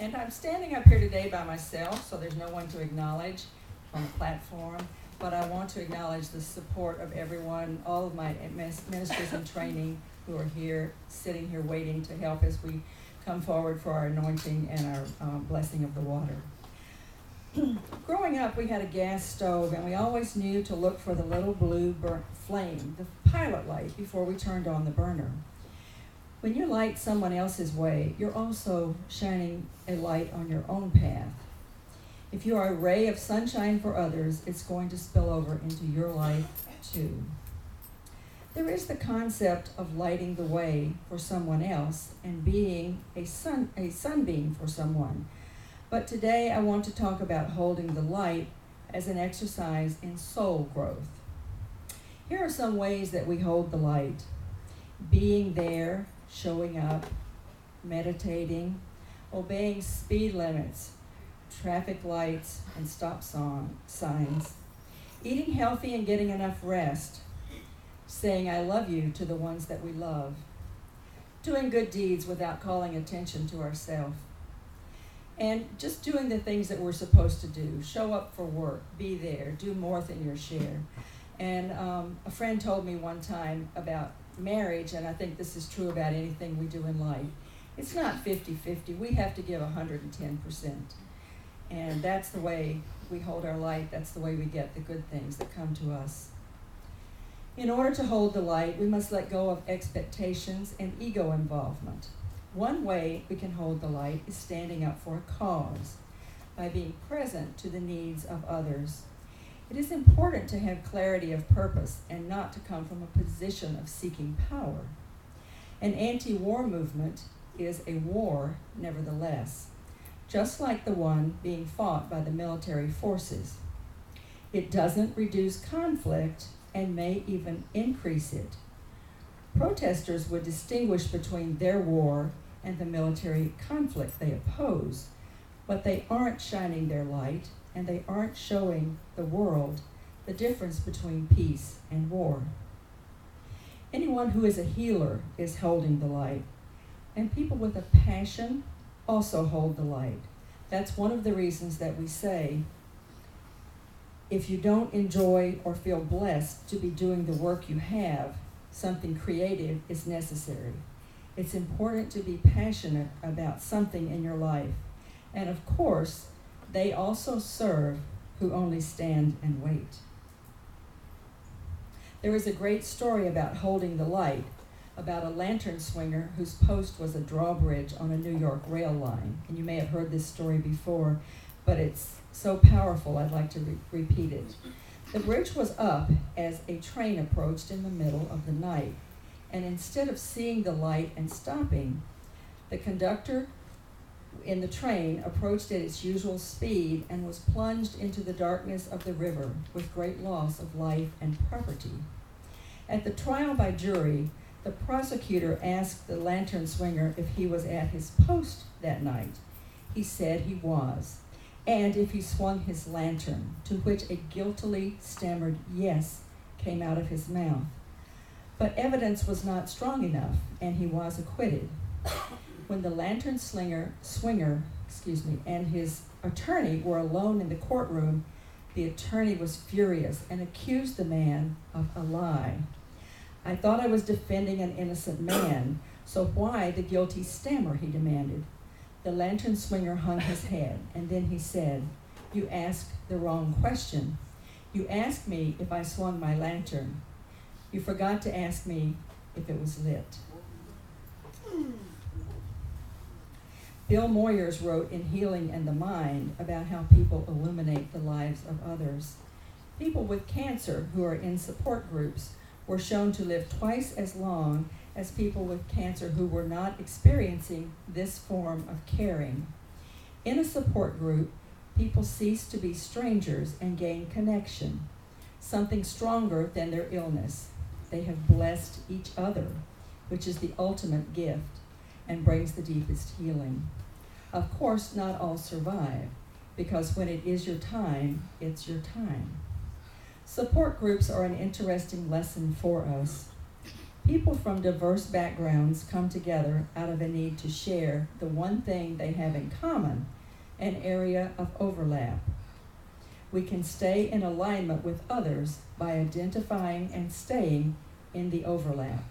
And I'm standing up here today by myself, so there's no one to acknowledge on the platform, but I want to acknowledge the support of everyone, all of my ministers in training who are here, sitting here waiting to help as we come forward for our anointing and our blessing of the water. Growing up, we had a gas stove, and we always knew to look for the little blue burnt flame, the pilot light, before we turned on the burner. When you light someone else's way, you're also shining a light on your own path. If you are a ray of sunshine for others, it's going to spill over into your life too. There is the concept of lighting the way for someone else and being a sunbeam for someone. But today I want to talk about holding the light as an exercise in soul growth. Here are some ways that we hold the light: being there, showing up, meditating, obeying speed limits, traffic lights, and stop signs, eating healthy and getting enough rest, saying I love you to the ones that we love, doing good deeds without calling attention to ourselves, and just doing the things that we're supposed to do. Show up for work, be there, do more than your share. And a friend told me one time about marriage, and I think this is true about anything we do in life. It's not 50-50. We have to give 110%. And that's the way we hold our light. That's the way we get the good things that come to us. In order to hold the light, we must let go of expectations and ego involvement. One way we can hold the light is standing up for a cause, by being present to the needs of others. It is important to have clarity of purpose and not to come from a position of seeking power. An anti-war movement is a war, nevertheless, just like the one being fought by the military forces. It doesn't reduce conflict and may even increase it. Protesters would distinguish between their war and the military conflict they oppose, but they aren't shining their light, and they aren't showing the world the difference between peace and war. Anyone who is a healer is holding the light, and people with a passion also hold the light. That's one of the reasons that we say, if you don't enjoy or feel blessed to be doing the work you have, something creative is necessary. It's important to be passionate about something in your life. And of course, they also serve who only stand and wait. There is a great story about holding the light, about a lantern swinger whose post was a drawbridge on a New York rail line. And you may have heard this story before, but it's so powerful I'd like to repeat it. The bridge was up as a train approached in the middle of the night, and instead of seeing the light and stopping, the conductor in the train approached at its usual speed and was plunged into the darkness of the river with great loss of life and property. At the trial by jury, the prosecutor asked the lantern swinger if he was at his post that night. He said he was, and if he swung his lantern, to which a guiltily stammered yes came out of his mouth. But evidence was not strong enough, and he was acquitted. When the lantern swinger, and his attorney were alone in the courtroom, the attorney was furious and accused the man of a lie. I thought I was defending an innocent man, so why the guilty stammer, he demanded. The lantern swinger hung his head, and then he said, "You asked the wrong question. You asked me if I swung my lantern. You forgot to ask me if it was lit." Bill Moyers wrote in Healing and the Mind about how people illuminate the lives of others. People with cancer who are in support groups were shown to live twice as long as people with cancer who were not experiencing this form of caring. In a support group, people cease to be strangers and gain connection, something stronger than their illness. They have blessed each other, which is the ultimate gift and brings the deepest healing. Of course, not all survive, because when it is your time, it's your time. Support groups are an interesting lesson for us. People from diverse backgrounds come together out of a need to share the one thing they have in common, an area of overlap. We can stay in alignment with others by identifying and staying in the overlap.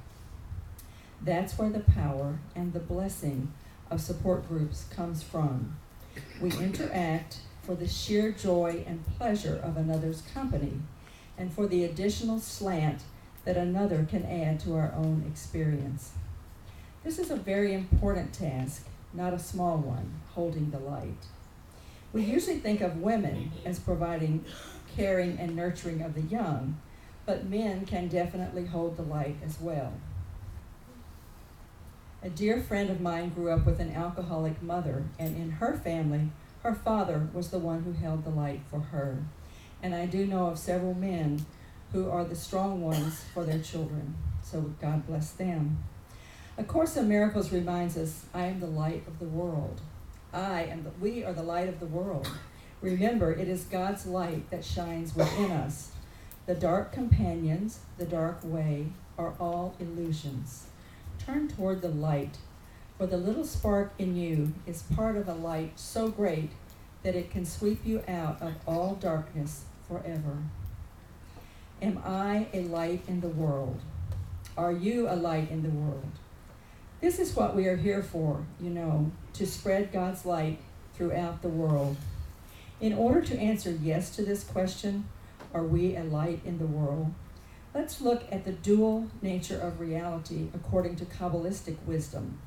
That's where the power and the blessing of support groups comes from. We interact for the sheer joy and pleasure of another's company and for the additional slant that another can add to our own experience. This is a very important task, not a small one, holding the light. We usually think of women as providing caring and nurturing of the young, but men can definitely hold the light as well. A dear friend of mine grew up with an alcoholic mother, and in her family, her father was the one who held the light for her. And I do know of several men who are the strong ones for their children, so God bless them. A Course in Miracles reminds us, I am the light of the world. We are the light of the world. Remember, it is God's light that shines within us. The dark companions, the dark way, are all illusions. Turn toward the light, for the little spark in you is part of a light so great that it can sweep you out of all darkness forever. Am I a light in the world? Are you a light in the world? This is what we are here for, to spread God's light throughout the world. In order to answer yes to this question, are we a light in the world? Let's look at the dual nature of reality according to Kabbalistic wisdom.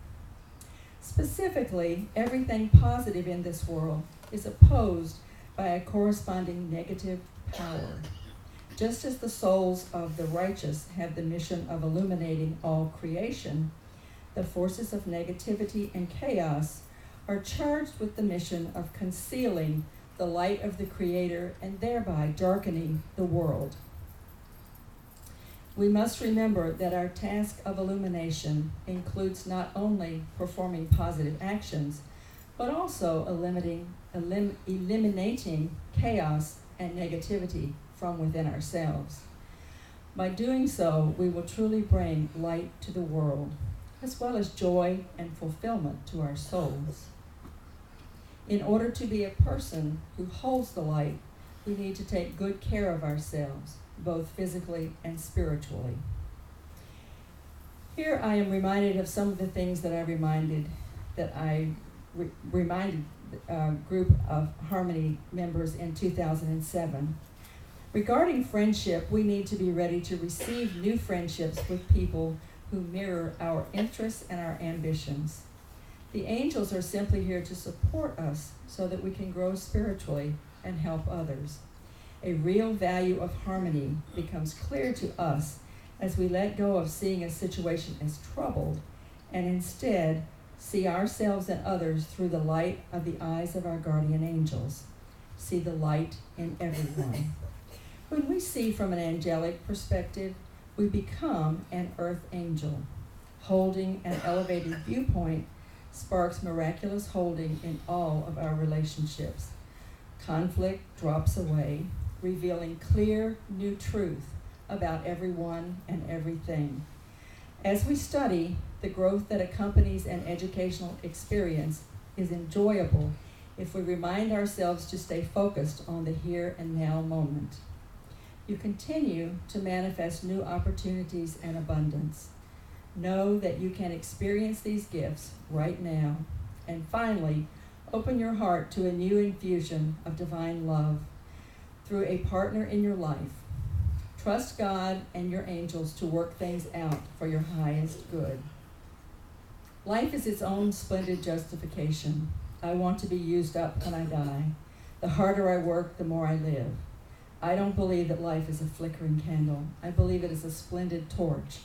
Specifically, everything positive in this world is opposed by a corresponding negative power. Just as the souls of the righteous have the mission of illuminating all creation, the forces of negativity and chaos are charged with the mission of concealing the light of the Creator and thereby darkening the world. We must remember that our task of illumination includes not only performing positive actions, but also eliminating chaos and negativity from within ourselves. By doing so, we will truly bring light to the world, as well as joy and fulfillment to our souls. In order to be a person who holds the light, we need to take good care of ourselves, both physically and spiritually. Here I am reminded of some of the things that I reminded a group of Harmony members in 2007. Regarding friendship, we need to be ready to receive new friendships with people who mirror our interests and our ambitions. The angels are simply here to support us so that we can grow spiritually and help others. A real value of harmony becomes clear to us as we let go of seeing a situation as troubled and instead see ourselves and others through the light of the eyes of our guardian angels. See the light in everyone. When we see from an angelic perspective, we become an earth angel. Holding an elevated viewpoint sparks miraculous holding in all of our relationships. Conflict drops away, revealing clear new truth about everyone and everything. As we study, the growth that accompanies an educational experience is enjoyable if we remind ourselves to stay focused on the here and now moment. You continue to manifest new opportunities and abundance. Know that you can experience these gifts right now. And finally, open your heart to a new infusion of divine love through a partner in your life. Trust God and your angels to work things out for your highest good. Life is its own splendid justification. I want to be used up when I die. The harder I work, the more I live. I don't believe that life is a flickering candle. I believe it is a splendid torch,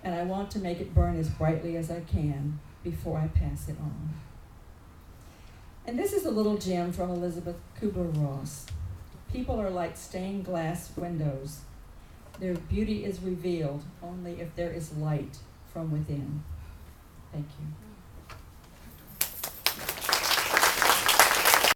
and I want to make it burn as brightly as I can before I pass it on. And this is a little gem from Elizabeth Kubler-Ross. People are like stained glass windows. Their beauty is revealed only if there is light from within. Thank you.